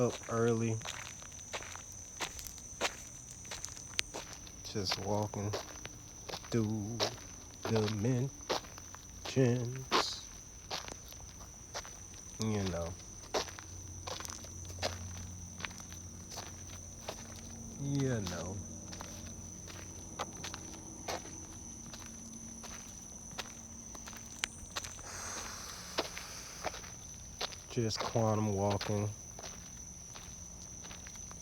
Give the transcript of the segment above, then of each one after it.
up early. Just walking through dimensions. You know. Just quantum walking.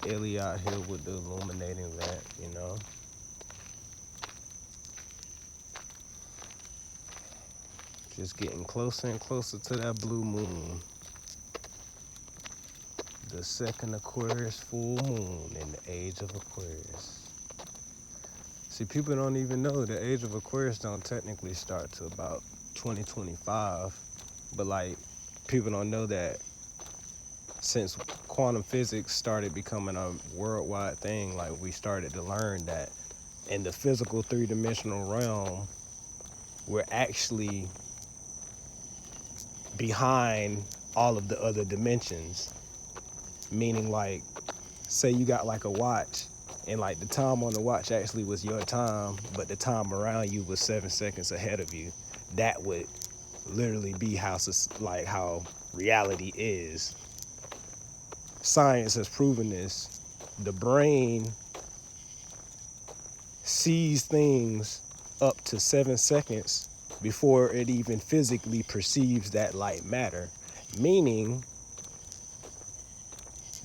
Illy out here with the Illuminating Rant, you know. Just getting closer and closer to that blue moon. The second Aquarius full moon in the age of Aquarius. See, people don't even know the age of Aquarius don't technically start to about 2025. But like, people don't know that since quantum physics started becoming a worldwide thing, like we started to learn that in the physical three-dimensional realm, we're actually behind all of the other dimensions. Meaning, like, say you got like a watch and like the time on the watch actually was your time, but the time around you was 7 seconds ahead of you. That would literally be how reality is. Science has proven this. The brain sees things up to 7 seconds before it even physically perceives that light matter, meaning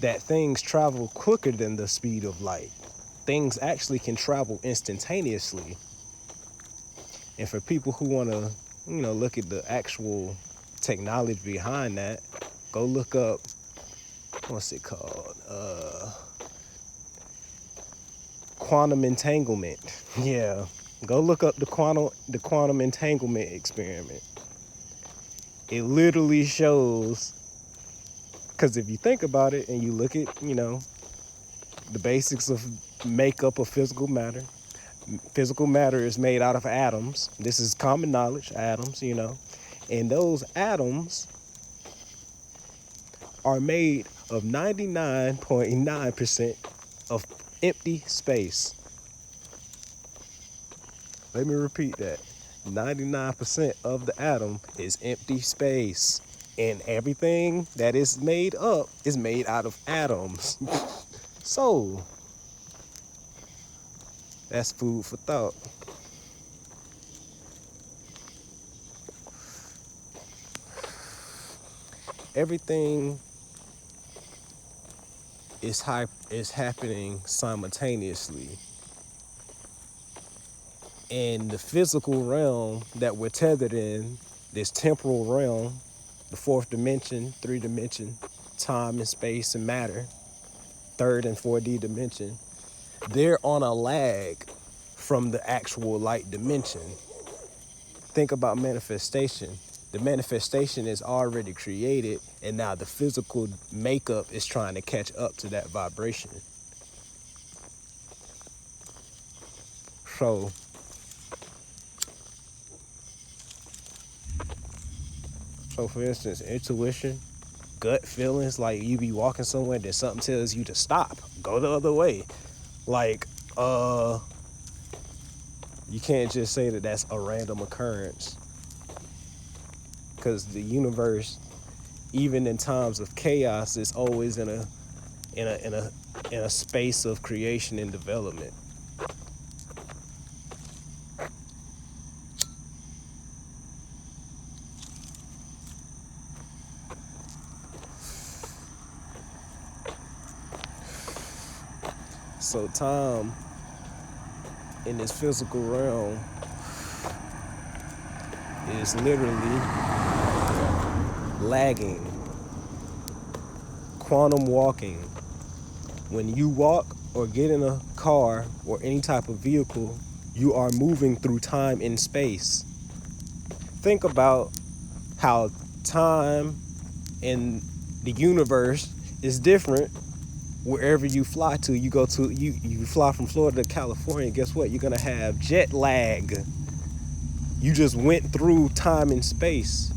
that things travel quicker than the speed of light. Things actually can travel instantaneously. And for people who want to, look at the actual technology behind that, go look up, what's it called? Quantum entanglement. Yeah, go look up the quantum entanglement experiment. It literally shows, because if you think about it and you look at, the basics of makeup of physical matter is made out of atoms. This is common knowledge, atoms, and those atoms are made of 99.9% of empty space. Let me repeat that. 99% of the atom is empty space. And everything that is made up is made out of atoms. So, that's food for thought. Everything is happening simultaneously. In the physical realm that we're tethered in, this temporal realm, the fourth dimension, 3-dimension, time and space and matter, third and 4D dimension, they're on a lag from the actual light dimension. Think about manifestation. The manifestation is already created, and now the physical makeup is trying to catch up to that vibration. So, for instance, intuition, gut feelings, like you be walking somewhere, then something tells you to stop, go the other way. Like, you can't just say that that's a random occurrence, because the universe, even in times of chaos, is always in a space of creation and development. So time in this physical realm is literally lagging. Quantum walking. When you walk or get in a car or any type of vehicle, you are moving through time and space. Think about how time in the universe is different wherever you fly to. You fly from Florida to California, guess what? You're gonna have jet lag. You just went through time and space.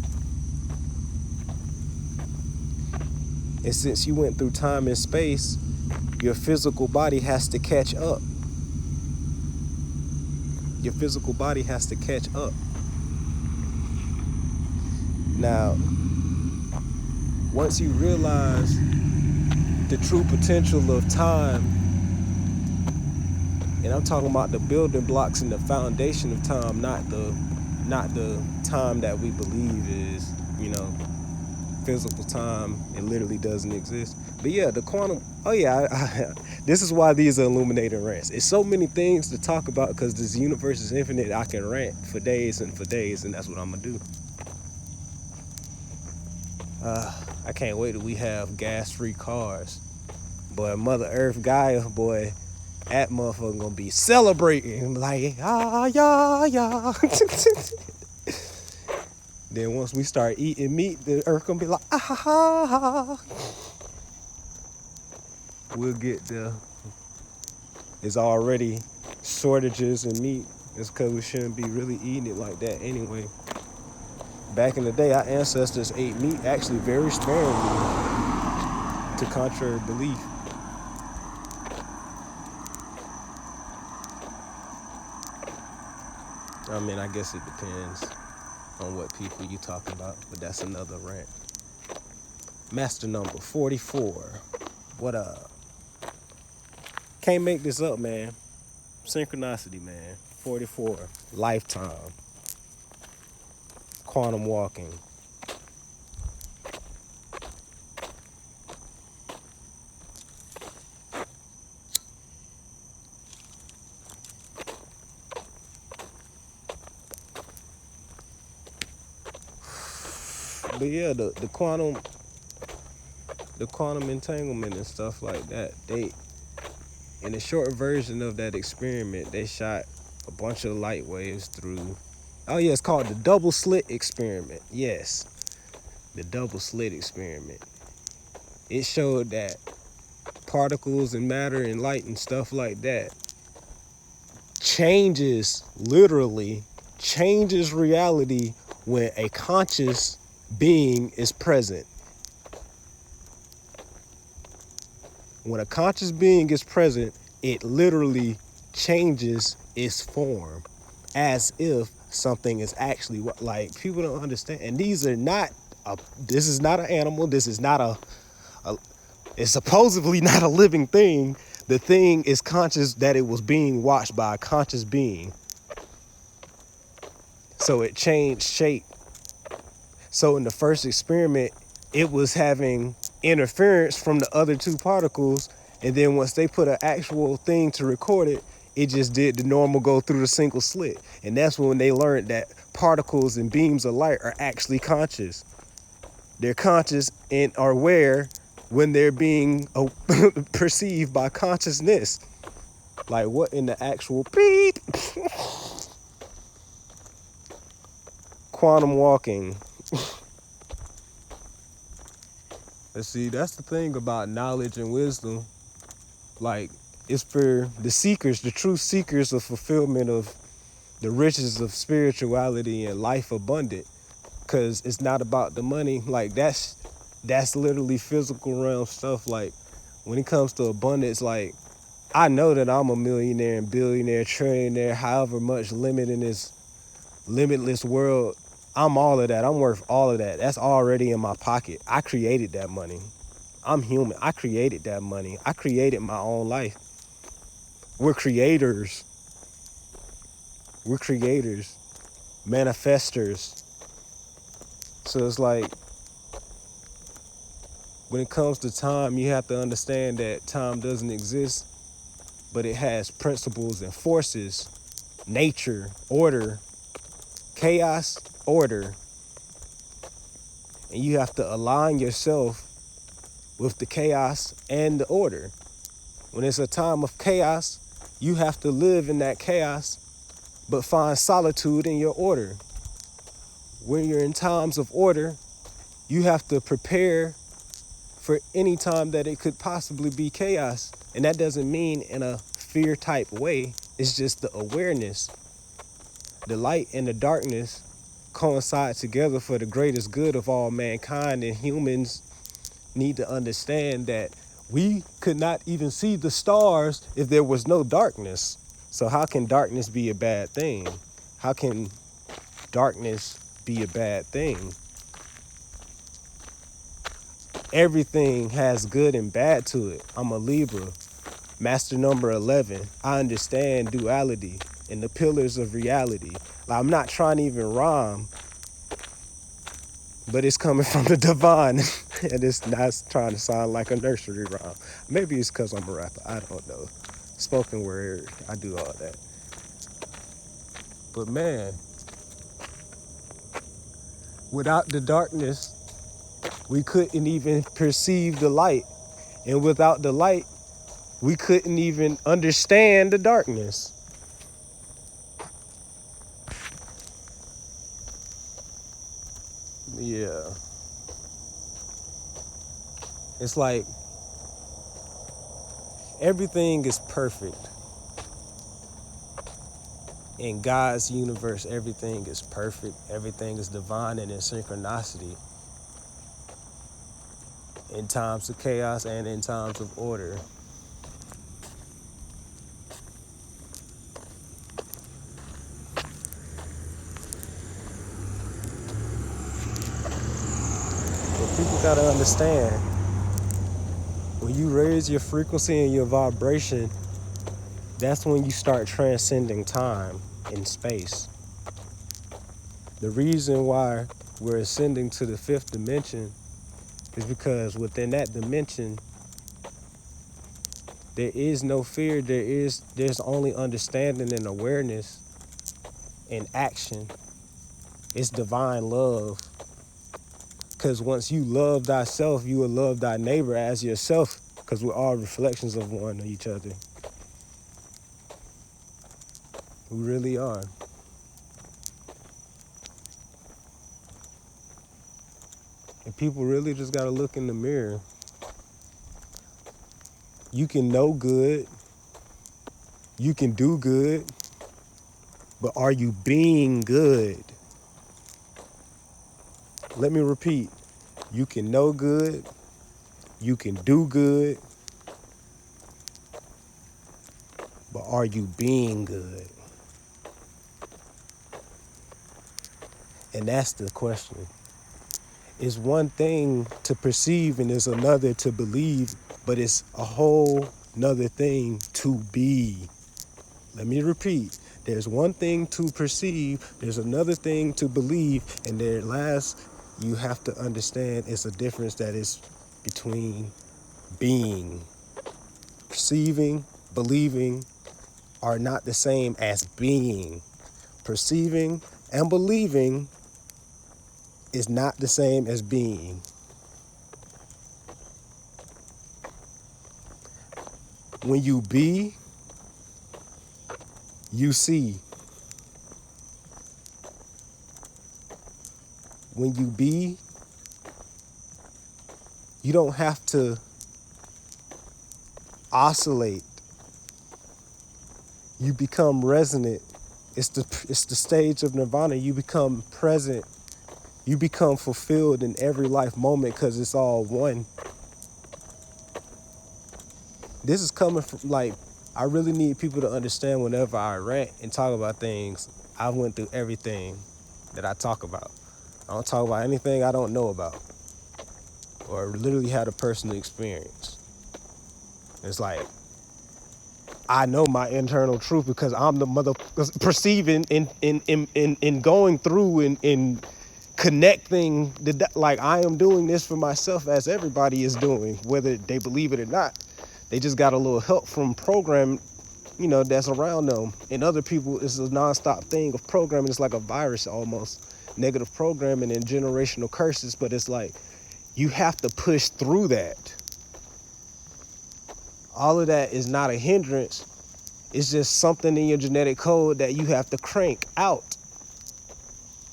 And since you went through time and space, your physical body has to catch up. Your physical body has to catch up. Now, once you realize the true potential of time, and I'm talking about the building blocks and the foundation of time, not the time that we believe is, physical time. It literally doesn't exist. But yeah, the quantum, this is why these are illuminating rants. It's so many things to talk about because this universe is infinite. I can rant for days, and that's what I'm gonna do. I can't wait till we have gas-free cars. Boy, Mother Earth Gaia, boy, that motherfucker gonna be celebrating like, yeah. Then once we start eating meat, the Earth gonna be like, ah. We'll get the, it's already shortages in meat. It's because we shouldn't be really eating it like that anyway. Back in the day, our ancestors ate meat actually very sparingly, to contrary belief. I mean, I guess it depends on what people you talking about, but that's another rant. Master number 44. What up? Can't make this up, man. Synchronicity, man. 44. Lifetime. Quantum walking. But yeah, the quantum entanglement and stuff like that, they, in a short version of that experiment, they shot a bunch of light waves through, it's called the double slit experiment. Yes, the double slit experiment. It showed that particles and matter and light and stuff like that literally changes reality when a conscious being is present. When a conscious being is present, it literally changes its form as if something is actually what, like, people don't understand. And this is not an animal. This is not it's supposedly not a living thing. The thing is conscious that it was being watched by a conscious being. So it changed shape. So in the first experiment, it was having interference from the other two particles, and then once they put an actual thing to record it, it just did the normal go through the single slit. And that's when they learned that particles and beams of light are actually conscious. They're conscious and are aware when they're being perceived by consciousness. Like, what in the actual beep? Quantum walking. Let's see, that's the thing about knowledge and wisdom. Like, it's for the seekers, the true seekers of fulfillment of the riches of spirituality and life abundant. Because it's not about the money. Like, that's literally physical realm stuff. Like, when it comes to abundance, like, I know that I'm a millionaire and billionaire, trillionaire, however much limit in this limitless world. I'm all of that. I'm worth all of that. That's already in my pocket. I created that money. I'm human. I created that money. I created my own life. We're creators. We're creators. Manifestors. So it's like, when it comes to time, you have to understand that time doesn't exist, but it has principles and forces, nature, order, chaos, order. And you have to align yourself with the chaos and the order. When it's a time of chaos, you have to live in that chaos, but find solitude in your order. When you're in times of order, you have to prepare for any time that it could possibly be chaos. And that doesn't mean in a fear type way. It's just the awareness. The light and the darkness coincide together for the greatest good of all mankind and humans, need to understand that we could not even see the stars if there was no darkness. So how can darkness be a bad thing? How can darkness be a bad thing? Everything has good and bad to it. I'm a Libra, master number 11. I understand duality and the pillars of reality. Like, I'm not trying to even rhyme, but it's coming from the divine. And it's not trying to sound like a nursery rhyme. Maybe it's because I'm a rapper. I don't know. Spoken word, I do all that. But man, without the darkness, we couldn't even perceive the light. And without the light, we couldn't even understand the darkness. Yeah. It's like everything is perfect. In God's universe, everything is perfect. Everything is divine and in synchronicity. In times of chaos and in times of order. But people gotta understand, when you raise your frequency and your vibration, that's when you start transcending time and space. The reason why we're ascending to the 5th dimension is because within that dimension, there is no fear, there's only understanding and awareness and action. It's divine love. Because once you love thyself, you will love thy neighbor as yourself, because we're all reflections of one of each other. We really are. And people really just gotta look in the mirror. You can know good, you can do good, but are you being good? Let me repeat. You can know good, you can do good, but are you being good? And that's the question. It's one thing to perceive and it's another to believe, but it's a whole nother thing to be. Let me repeat. There's one thing to perceive, there's another thing to believe, and there last, you have to understand it's a difference that is between being. Perceiving, believing are not the same as being. Perceiving and believing is not the same as being. When you be, you see. When you be, you don't have to oscillate. You become resonant. It's the stage of nirvana. You become present. You become fulfilled in every life moment because it's all one. This is coming from, like, I really need people to understand whenever I rant and talk about things, I went through everything that I talk about. I don't talk about anything I don't know about or literally had a personal experience. It's like, I know my internal truth because I'm the mother perceiving in going through and in connecting like I am doing this for myself as everybody is doing, whether they believe it or not. They just got a little help from program, that's around them. And other people, it's a nonstop thing of programming. It's like a virus almost, negative programming and generational curses. But it's like, you have to push through that. All of that is not a hindrance. It's just something in your genetic code that you have to crank out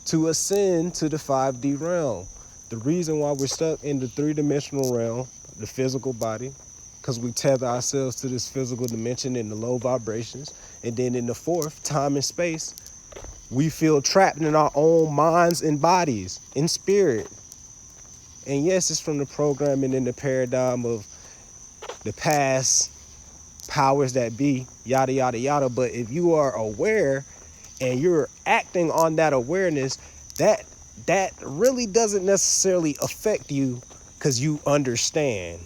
to ascend to the 5D realm. The reason why we're stuck in the 3-dimensional realm, the physical body, because we tether ourselves to this physical dimension in the low vibrations. And then in the 4th, time and space, we feel trapped in our own minds and bodies, in spirit. And yes, it's from the programming and the paradigm of the past powers that be, yada, yada, yada. But if you are aware and you're acting on that awareness, that really doesn't necessarily affect you because you understand.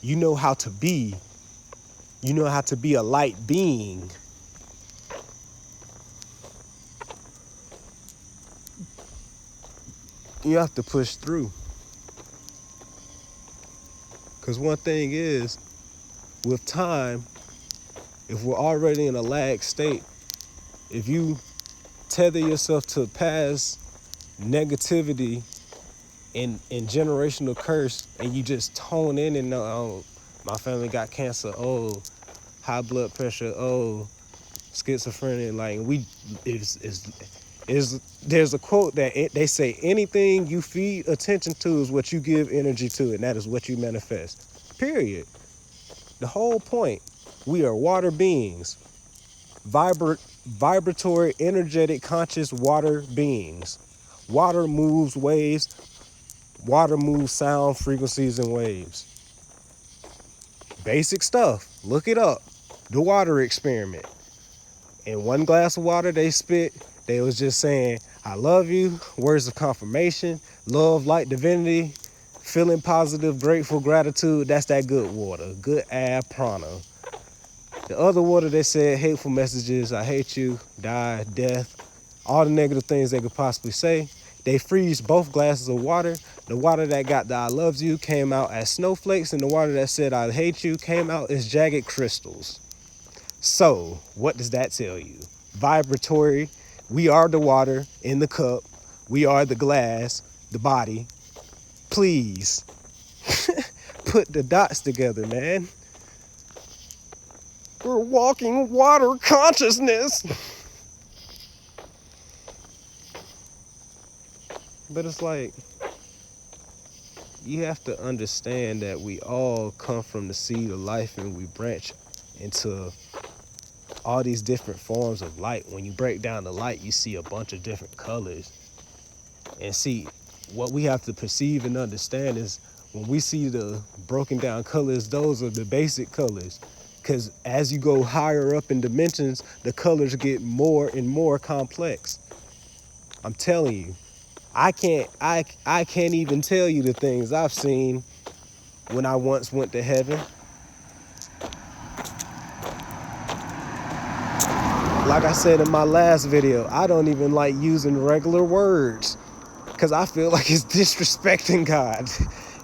You know how to be. You know how to be a light being. You have to push through. Because one thing is, with time, if we're already in a lag state, if you tether yourself to past negativity and generational curse, and you just tone in and know, oh, my family got cancer, oh, high blood pressure, oh, schizophrenia, like there's a quote that they say anything you feed attention to is what you give energy to, and that is what you manifest. Period. The whole point. We are water beings, vibratory, energetic, conscious water beings. Water moves waves. Water moves sound, frequencies, and waves. Basic stuff. Look it up. The water experiment. In one glass of water they spit, they was just saying, I love you, words of confirmation, love, light, divinity, feeling positive, grateful, gratitude. That's that good water. Good ab prana. The other water, they said hateful messages, I hate you, die, death, all the negative things they could possibly say. They freeze both glasses of water. The water that got the I loves you came out as snowflakes, and the water that said I hate you came out as jagged crystals. So, what does that tell you? Vibratory, we are the water in the cup. We are the glass, the body. Please, put the dots together, man. We're walking water consciousness. But it's like, you have to understand that we all come from the seed of life, and we branch into all these different forms of light. When you break down the light, you see a bunch of different colors. And see, what we have to perceive and understand is when we see the broken down colors, those are the basic colors. Because as you go higher up in dimensions, the colors get more and more complex. I'm telling you, I can't even tell you the things I've seen when I once went to heaven. Like I said in my last video, I don't even like using regular words because I feel like it's disrespecting God.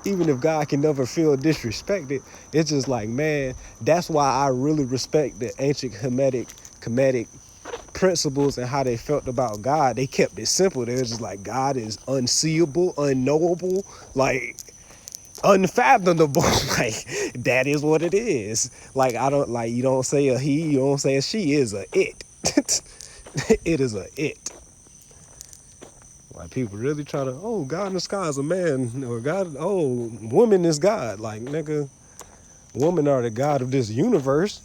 Even if God can never feel disrespected, it's just like, man, that's why I really respect the ancient Kemetic principles and how they felt about God. They kept it simple. They were just like, God is unseeable, unknowable, like unfathomable. Like, that is what it is. Like, I don't like, you don't say a he, you don't say a she, is a it. It is a it. Like, people really try to, oh, God in the sky is a man, or God, oh, woman is God. Like, nigga, women are the God of this universe.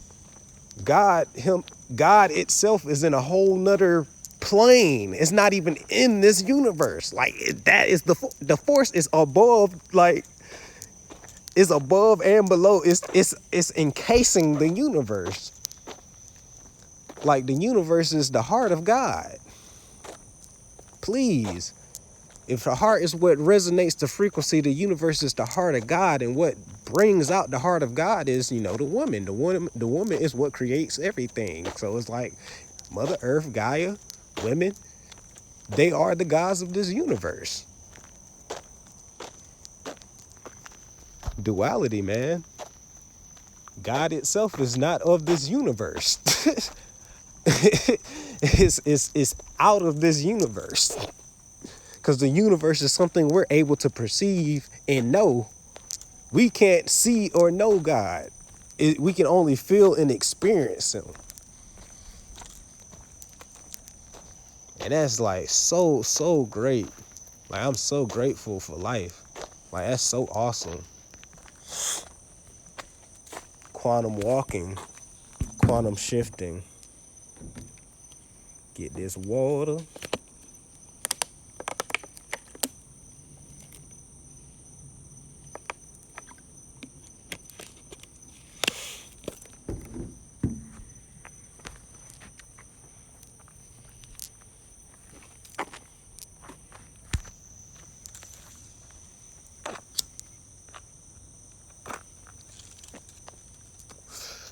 God itself is in a whole nother plane. It's not even in this universe. Like, that is the force is above, like, is above and below. It's encasing the universe. Like, the universe is the heart of God. Please. If the heart is what resonates the frequency, the universe is the heart of God, and what brings out the heart of God is, the woman. The woman is what creates everything. So it's like Mother Earth, Gaia, women, they are the gods of this universe. Duality, man. God itself is not of this universe. It's out of this universe. Because the universe is something we're able to perceive and know. We can't see or know God. We can only feel and experience him. And that's like so great. Like, I'm so grateful for life. Like, that's so awesome. Quantum walking, quantum shifting. Get this water.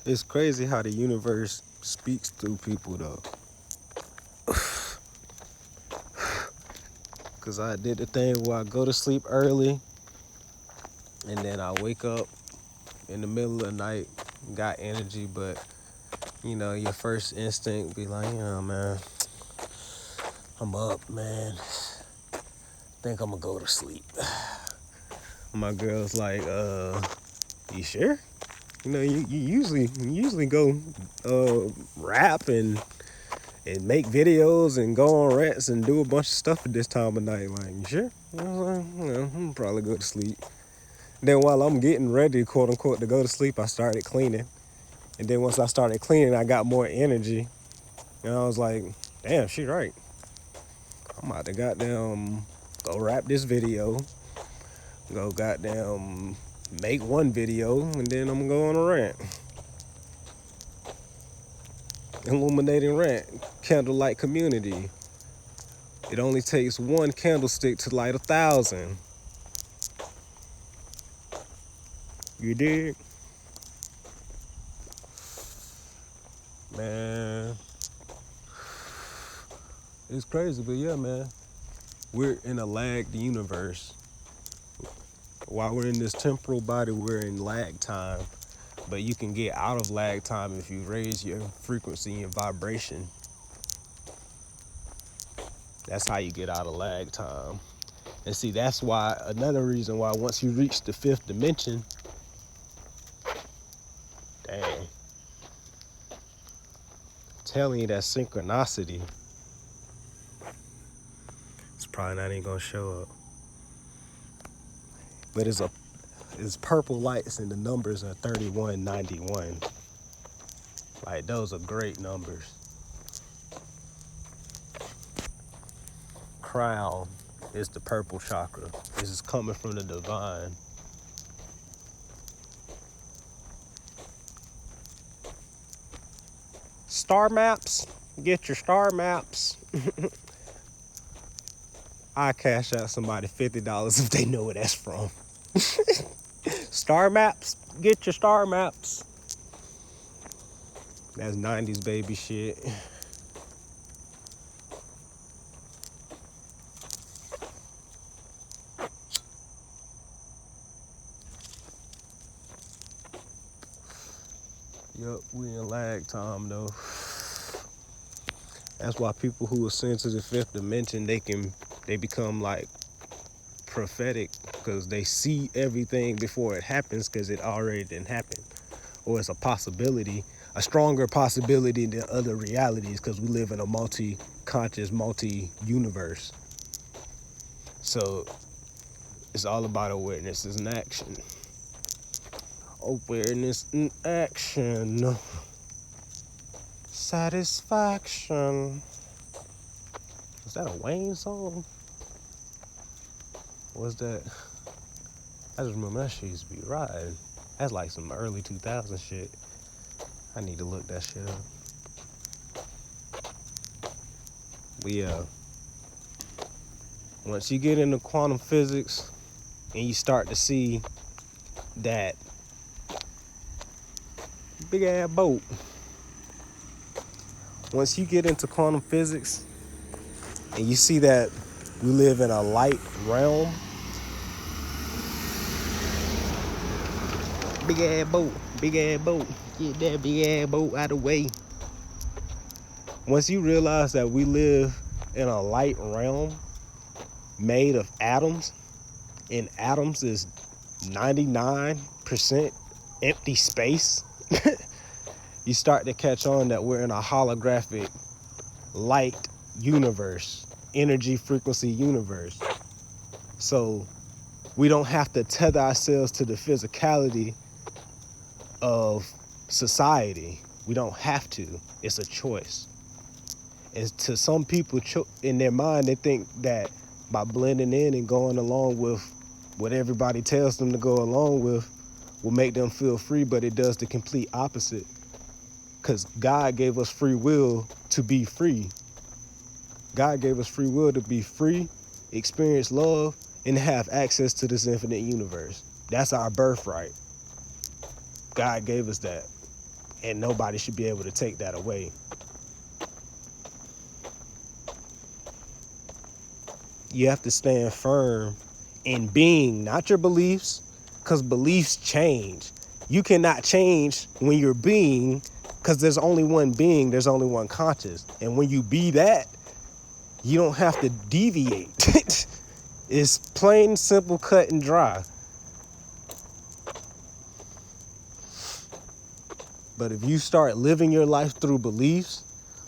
It's crazy how the universe speaks through people, though. Because I did the thing where I go to sleep early, and then I wake up in the middle of the night, got energy, but, you know, your first instinct be like, man, I'm up, man. Think I'm gonna go to sleep. My girl's like, you sure? You know, you usually go rap and make videos and go on rants and do a bunch of stuff at this time of night. Like, you sure? I was like, I'm gonna probably go to sleep. Then while I'm getting ready, quote unquote, to go to sleep, I started cleaning. And then once I started cleaning, I got more energy. And I was like, damn, she right. I'm about to goddamn go rap this video. Go goddamn make one video, and then I'm gonna go on a rant. Illuminating Rant, candlelight community. It only takes one candlestick to light 1,000. You dig? Man, it's crazy, but yeah, man. We're in a lagged universe. While we're in this temporal body, we're in lag time. But you can get out of lag time if you raise your frequency and vibration. That's how you get out of lag time. And see, that's why, another reason why once you reach the 5th dimension, dang, telling you that synchronicity, it's probably not even gonna show up. But it's purple lights and the numbers are 3191. Like, those are great numbers. Crown is the purple chakra. This is coming from the divine. Star maps, get your star maps. I cash out somebody $50 if they know where that's from. Star maps, get your star maps. That's 90s baby shit. Yup, we in lag time though. That's why people who ascend to the 5th dimension, they become like prophetic, because they see everything before it happens, because it already didn't happen. Or it's a possibility, a stronger possibility than other realities, because we live in a multi-conscious, multi-universe. So it's all about awareness in action. Awareness in action. Satisfaction. Is that a Wayne song? What's that? I just remember that shit used to be riding. That's like some early 2000 shit. I need to look that shit up. But yeah, once you get into quantum physics and you start to see that big ass boat, once you get into quantum physics and you see that we live in a light realm, big ass boat, get that big ass boat out of the way. Once you realize that we live in a light realm made of atoms, and atoms is 99% empty space, you start to catch on that we're in a holographic light universe, energy frequency universe. So we don't have to tether ourselves to the physicality of society. We don't have to. It's a choice. And to some people in their mind, they think that by blending in and going along with what everybody tells them to go along with will make them feel free, but it does the complete opposite. Because God gave us free will to be free. God gave us free will to be free, experience love, and have access to this infinite universe. That's our birthright. God gave us that. And nobody should be able to take that away. You have to stand firm in being, not your beliefs, because beliefs change. You cannot change when you're being, because there's only one being, there's only one conscious. And when you be that, you don't have to deviate. It's plain, simple, cut and dry. But if you start living your life through beliefs,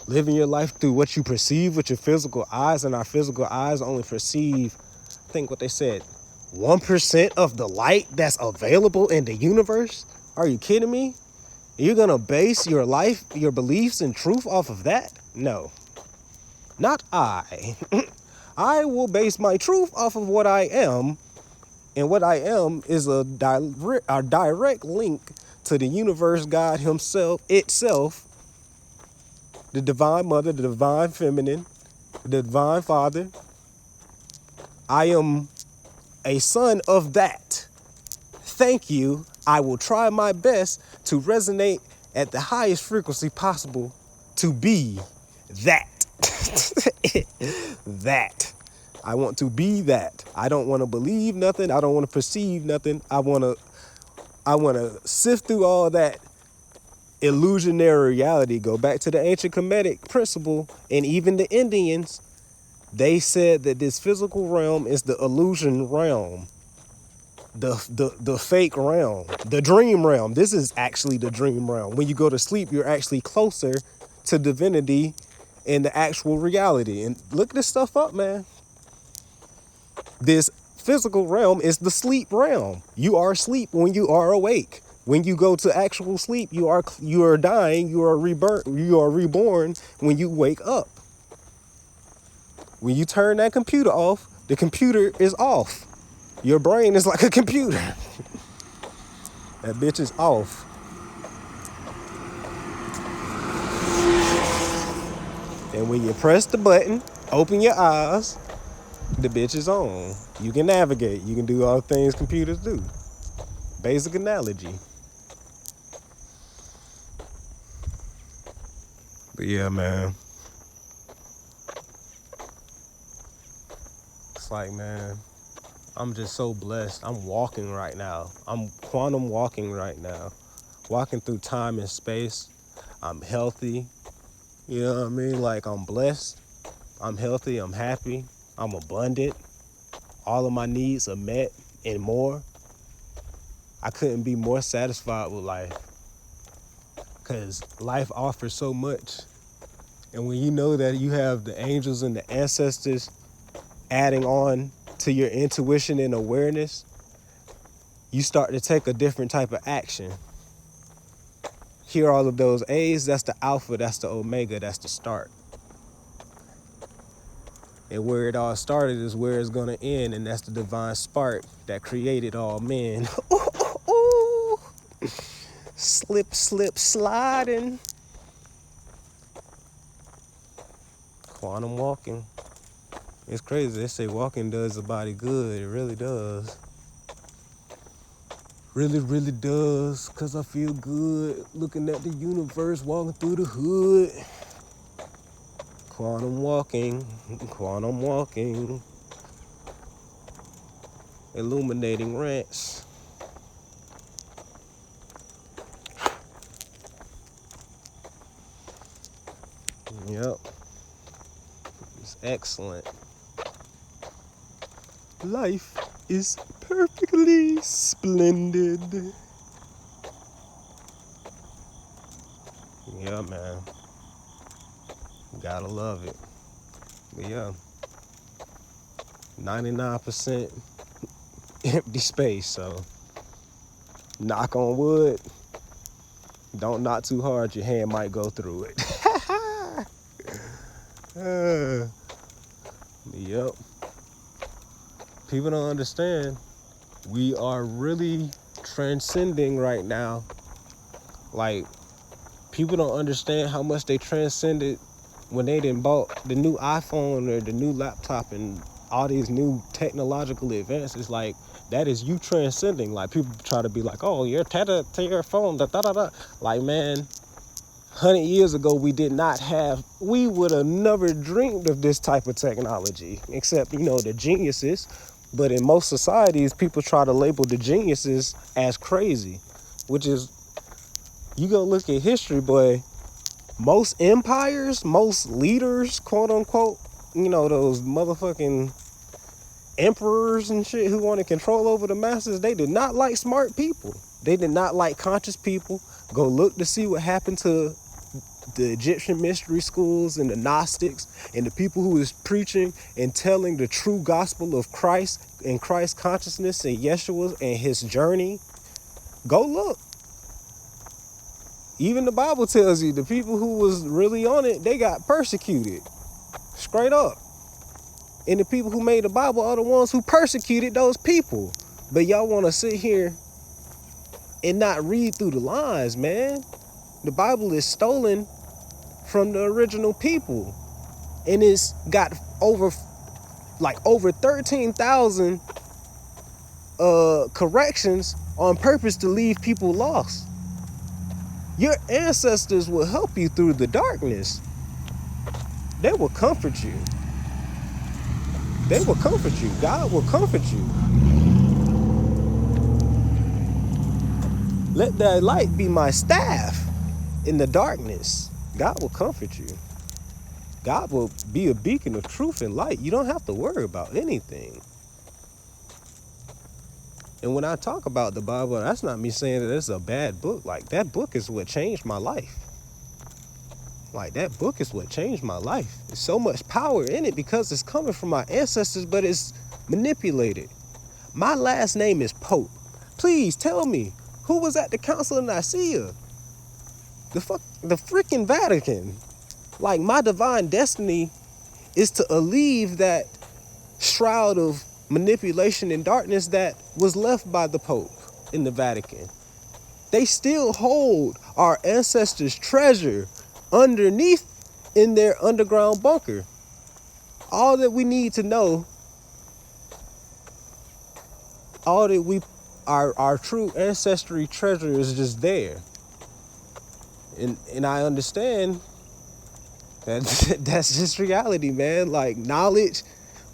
living your life through what you perceive with your physical eyes, and our physical eyes only perceive, I think what they said, 1% of the light that's available in the universe? Are you kidding me? You're gonna base your life, your beliefs and truth off of that? No, not I. I will base my truth off of what I am, and what I am is a direct link to the universe, God himself, itself, the divine mother, the divine feminine, the divine father. I am a son of that. Thank you. I will try my best to resonate at the highest frequency possible to be that. That. I want to be that. I don't want to believe nothing. I don't want to perceive nothing. I want to sift through all that illusionary reality. Go back to the ancient Kemetic principle, and even the Indians, they said that this physical realm is the illusion realm, the fake realm, the dream realm. This is actually the dream realm. When you go to sleep, you're actually closer to divinity and the actual reality. And look this stuff up, man. This physical realm is the sleep realm. You are asleep when you are awake. When you go to actual sleep, you are dying, you are reborn when you wake up. When you turn that computer off, the computer is off. Your brain is like a computer. That bitch is off. And when you press the button, open your eyes, the bitch is on. You can navigate. You can do all the things computers do. Basic analogy. But yeah, man. It's like, man, I'm just so blessed. I'm walking right now. I'm quantum walking right now. Walking through time and space. I'm healthy. You know what I mean? Like, I'm blessed. I'm healthy. I'm happy. I'm abundant. All of my needs are met and more. I couldn't be more satisfied with life, because life offers so much. And when you know that you have the angels and the ancestors adding on to your intuition and awareness, you start to take a different type of action. Hear all of those A's, that's the alpha, that's the omega, that's the start. And where it all started is where it's gonna end, and that's the divine spark that created all men. Ooh. Slip, sliding. Quantum walking. It's crazy. They say walking does the body good. It really does. Really, really does. Because I feel good looking at the universe, walking through the hood. Quantum walking. Quantum walking. Illuminating Rants. Yep. It's excellent. Life is perfectly splendid. Yeah, man. Gotta love it. But yeah. 99% empty space, so knock on wood. Don't knock too hard, your hand might go through it. Yep. People don't understand. We are really transcending right now. Like, people don't understand how much they transcended when they done bought the new iPhone or the new laptop and all these new technological advances. Like, that is you transcending. Like, people try to be like, oh, you're tethered to your phone, da da da da. Like, man, 100 years ago, we would have never dreamed of this type of technology, except, the geniuses. But in most societies, people try to label the geniuses as crazy, which is, you go look at history, boy, most empires, most leaders, quote unquote, those motherfucking emperors and shit who want to control over the masses, they did not like smart people. They did not like conscious people. Go look to see what happened to the Egyptian mystery schools and the Gnostics and the people who was preaching and telling the true gospel of Christ and Christ's consciousness and Yeshua and his journey. Go look. Even the Bible tells you the people who was really on it, they got persecuted. Straight up. And the people who made the Bible are the ones who persecuted those people. But y'all want to sit here and not read through the lines, man. The Bible is stolen from the original people. And it's got over 13,000 corrections on purpose to leave people lost. Your ancestors will help you through the darkness. They will comfort you. They will comfort you. God will comfort you. Let that light be my staff in the darkness. God will comfort you. God will be a beacon of truth and light. You don't have to worry about anything. And when I talk about the Bible, that's not me saying that it's a bad book. Like, that book is what changed my life. Like, that book is what changed my life. There's so much power in it because it's coming from my ancestors, but it's manipulated. My last name is Pope. Please tell me, who was at the Council of Nicaea? The freaking Vatican. Like, my divine destiny is to alleviate that shroud of manipulation and darkness that was left by the Pope in the Vatican. They still hold our ancestors' treasure underneath in their underground bunker. All that we need to know, our true ancestry treasure is just there. And I understand that that's just reality, man. Like, knowledge,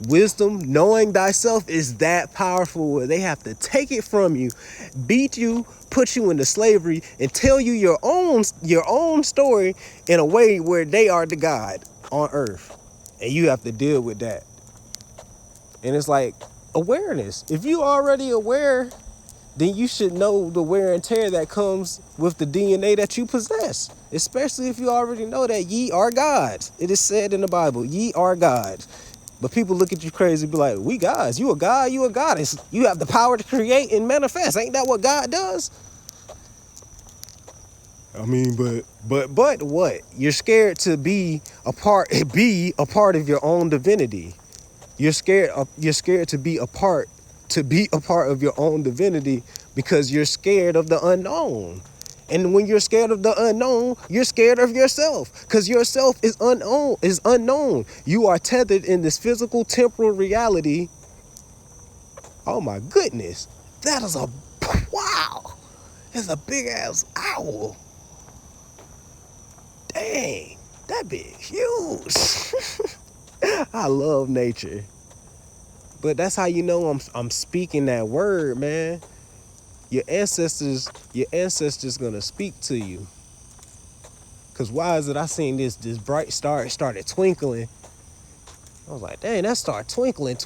wisdom, knowing thyself is that powerful where they have to take it from you, beat you, put you into slavery, and tell you your own story in a way where they are the God on earth. And you have to deal with that. And it's like awareness. If you already aware, then you should know the wear and tear that comes with the DNA that you possess. Especially if you already know that ye are gods. It is said in the Bible, ye are gods. But people look at you crazy and be like, we gods. You a god, you a goddess. You have the power to create and manifest. Ain't that what God does? I mean, but what? You're scared to be a part of your own divinity. You're scared to be a part of your own divinity because you're scared of the unknown. And when you're scared of the unknown, you're scared of yourself because yourself is unknown. You are tethered in this physical temporal reality. Oh my goodness. That is wow. It's a big ass owl. Dang, that big huge. I love nature. But that's how you know I'm speaking that word, man. Your ancestors gonna speak to you. Cause why is it I seen this bright star, it started twinkling. I was like, dang, that star twinkling.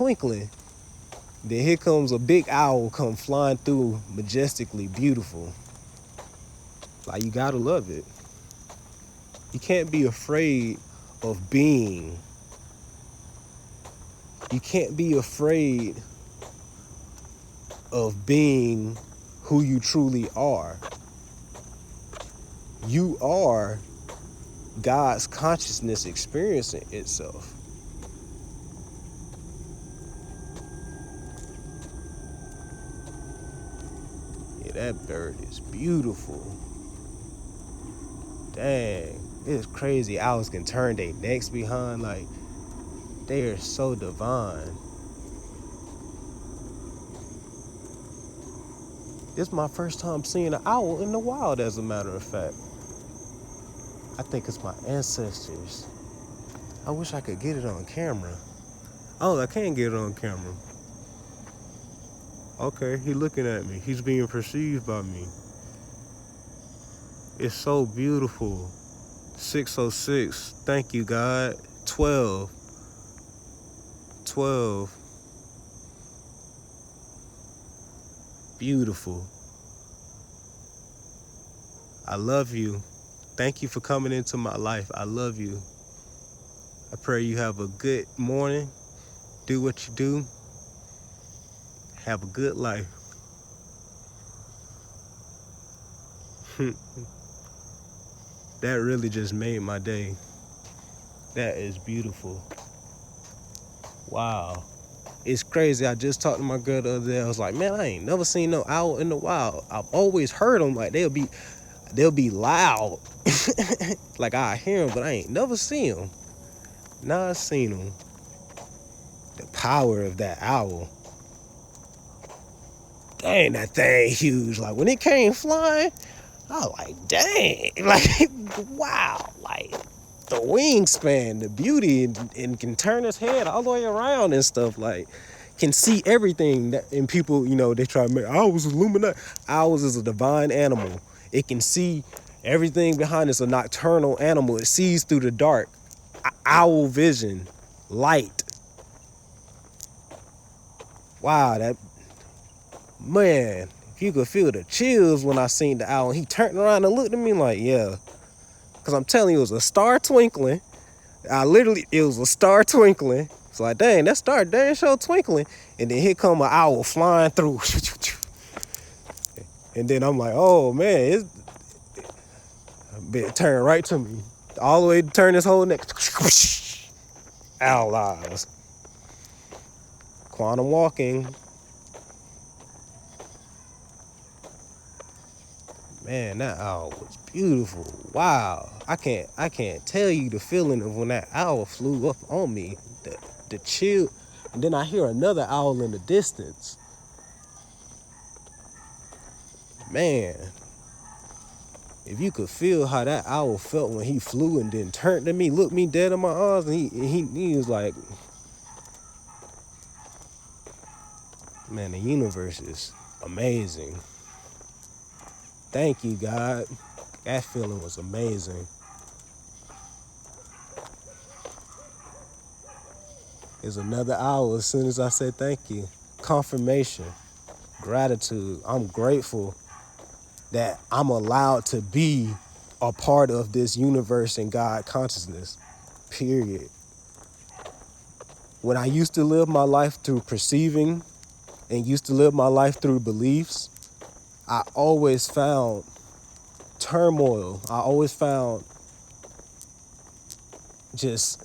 Then here comes a big owl come flying through, majestically beautiful. Like, you gotta love it. You can't be afraid of being. You can't be afraid of being who you truly are. You are God's consciousness experiencing itself. Yeah, that bird is beautiful. Dang, it's crazy. Owls can turn their necks behind, like, they are so divine. This is my first time seeing an owl in the wild, as a matter of fact. I think it's my ancestors. I wish I could get it on camera. Oh, I can get it on camera. Okay, he's looking at me. He's being perceived by me. It's so beautiful. 606. Thank you, God. 12. 12. Beautiful. I love you. Thank you for coming into my life. I love you. I pray you have a good morning. Do what you do. Have a good life. That really just made my day. That is beautiful. Wow. It's crazy. I just talked to my girl the other day. I was like, man, I ain't never seen no owl in the wild. I've always heard them. Like, they'll be loud. Like, I hear them, but I ain't never seen them. Now I seen them. The power of that owl. Dang, that thing huge. Like, when it came flying, I was like, dang. Like, wow. Like, the wingspan, the beauty, and can turn his head all the way around and stuff. Like, can see everything. And people, they try to make owls Illuminati. Owls is a divine animal. It can see everything behind. It's a nocturnal animal. It sees through the dark. Owl vision, light. Wow, that man. If you could feel the chills when I seen the owl, he turned around and looked at me like, yeah. Because I'm telling you, it was a star twinkling. It was a star twinkling. It's like, dang, that star damn sure twinkling. And then here come an owl flying through. And then I'm like, oh, man, it turned right to me. All the way to turn his whole neck. Owl eyes. Quantum walking. Man, that owl was beautiful. Wow. I can't tell you the feeling of when that owl flew up on me. The chill. And then I hear another owl in the distance. Man. If you could feel how that owl felt when he flew and then turned to me, looked me dead in my eyes, and he was like, man, the universe is amazing. Thank you, God. That feeling was amazing. There's another hour as soon as I said thank you. Confirmation, gratitude. I'm grateful that I'm allowed to be a part of this universe and God consciousness, period. When I used to live my life through perceiving and used to live my life through beliefs, I always found turmoil. I always found just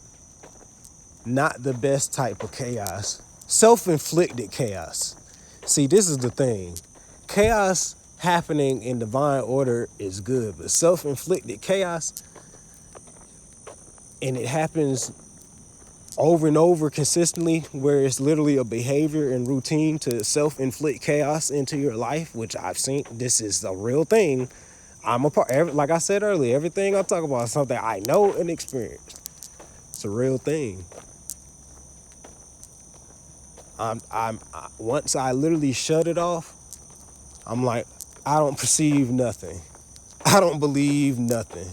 not the best type of chaos. Self-inflicted chaos. See, this is the thing. Chaos happening in divine order is good, but self-inflicted chaos, and it happens over and over consistently, where it's literally a behavior and routine to self-inflict chaos into your life, which I've seen. This is a real thing. I'm a part. Like I said earlier, everything I talk about is something I know and experienced. It's a real thing. Once I literally shut it off, I'm like, I don't perceive nothing. I don't believe nothing.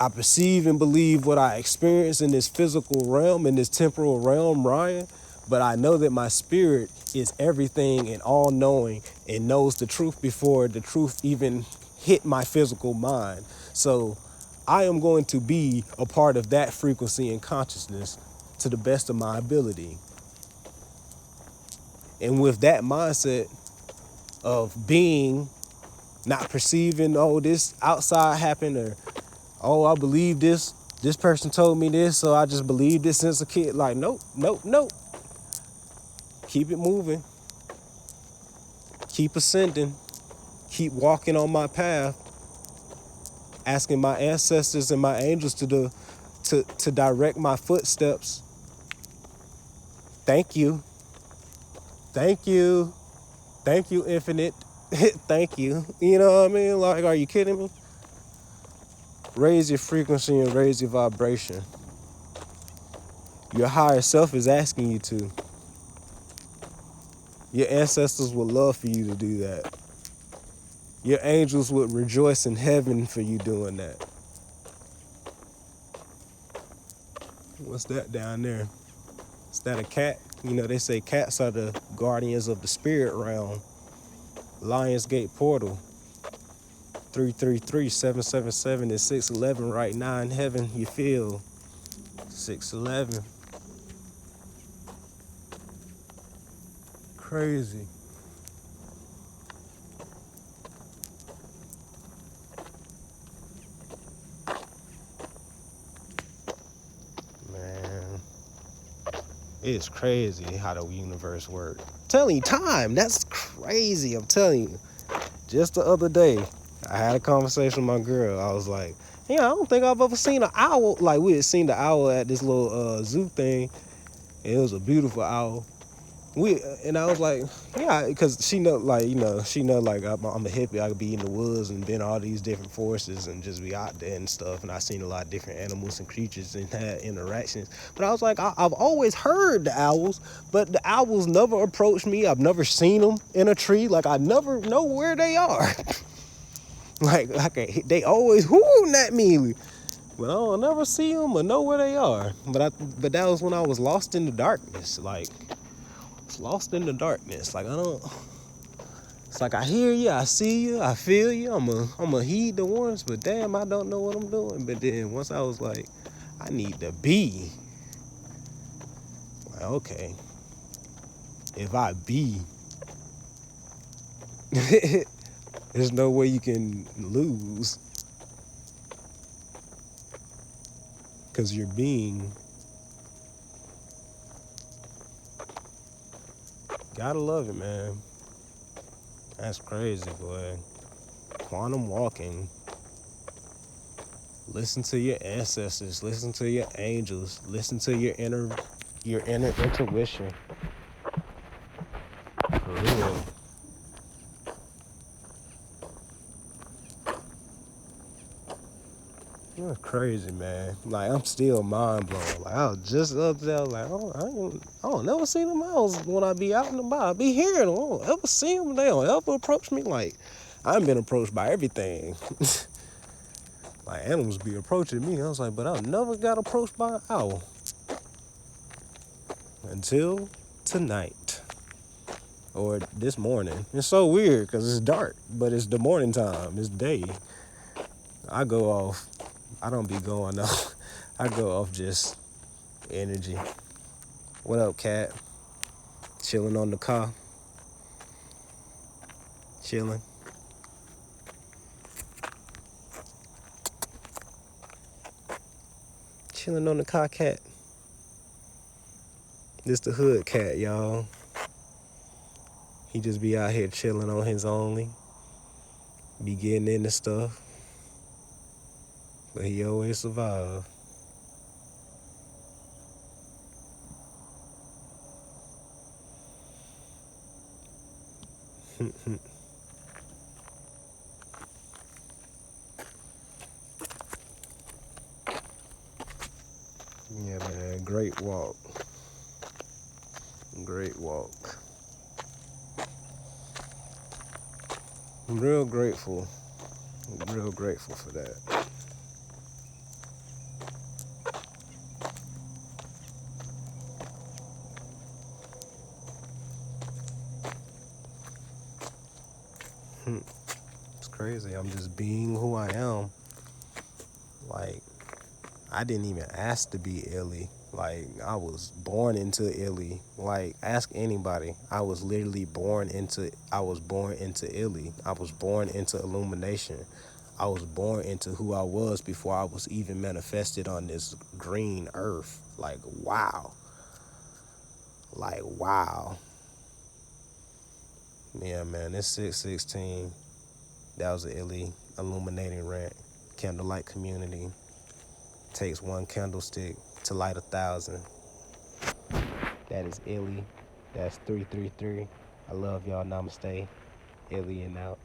I perceive and believe what I experience in this physical realm, in this temporal realm, Ryan, but I know that my spirit is everything and all-knowing and knows the truth before the truth even hit my physical mind. So I am going to be a part of that frequency and consciousness to the best of my ability. And with that mindset of being, not perceiving, oh, this outside happened, or, oh, I believe this person told me this, so I just believe this since a kid. Like, nope. Keep it moving. Keep ascending. Keep walking on my path. Asking my ancestors and my angels to direct my footsteps. Thank you. Thank you. Thank you, Infinite. Thank you. You know what I mean? Like, are you kidding me? Raise your frequency and raise your vibration. Your higher self is asking you to. Your ancestors would love for you to do that. Your angels would rejoice in heaven for you doing that. What's that down there? Is that a cat? You know, they say cats are the guardians of the spirit realm. Lionsgate portal. 333-777 is 611 right now in heaven. You feel 611. Crazy. Man, it's crazy how the universe works. I'm telling you, time, that's crazy. I'm telling you. Just the other day, I had a conversation with my girl. I was like, yeah, I don't think I've ever seen an owl. Like, we had seen the owl at this little zoo thing, and it was a beautiful owl. And I was like, yeah, because she know, like, you know, she know, like, I'm a hippie. I could be in the woods and been all these different forests and just be out there and stuff. And I seen a lot of different animals and creatures and had interactions. But I was like, I've always heard the owls, but the owls never approached me. I've never seen them in a tree. Like, I never know where they are. like they always hooting at me. But I don't never see them or know where they are. But that was when I was lost in the darkness. Like, lost in the darkness. Like, I don't. It's like I hear you, I see you, I feel you. I'm a heed the warnings, but damn, I don't know what I'm doing. But then once I was like, I need to be. Like, okay, if I be, there's no way you can lose, because you're being. Gotta love it, man. That's crazy, boy. Quantum walking. Listen to your ancestors. Listen to your angels. Listen to your inner intuition. For real. That's crazy, man. Like, I'm still mind blown. Like, I was just up there, like, I don't never see them owls when I be out and about. I be hearing them. I don't ever see them. They don't ever approach me. Like, I've been approached by everything. Like, animals be approaching me. I was like, but I never got approached by an owl. Until tonight. Or this morning. It's so weird because it's dark, but it's the morning time. It's day. I go off. I don't be going off. I go off just energy. What up, cat? Chilling on the car. Chilling. Chilling on the car, cat. This the hood cat, y'all. He just be out here chilling on his only. Be getting into stuff. But he always survive. Yeah, man. Great walk. Great walk. I'm real grateful. I'm real grateful for that. It's crazy. I'm just being who I am. Like, I didn't even ask to be Illy. Like, I was born into Illy. Like, ask anybody. I was born into Illy. I was born into illumination. I was born into who I was before I was even manifested on this green earth. Like, wow. Like, wow. Yeah, man, it's 616. That was an Illy Illuminating Rant. Candlelight community. Takes one candlestick to light 1,000. That is Illy. That's 333. I love y'all. Namaste. Illy and out.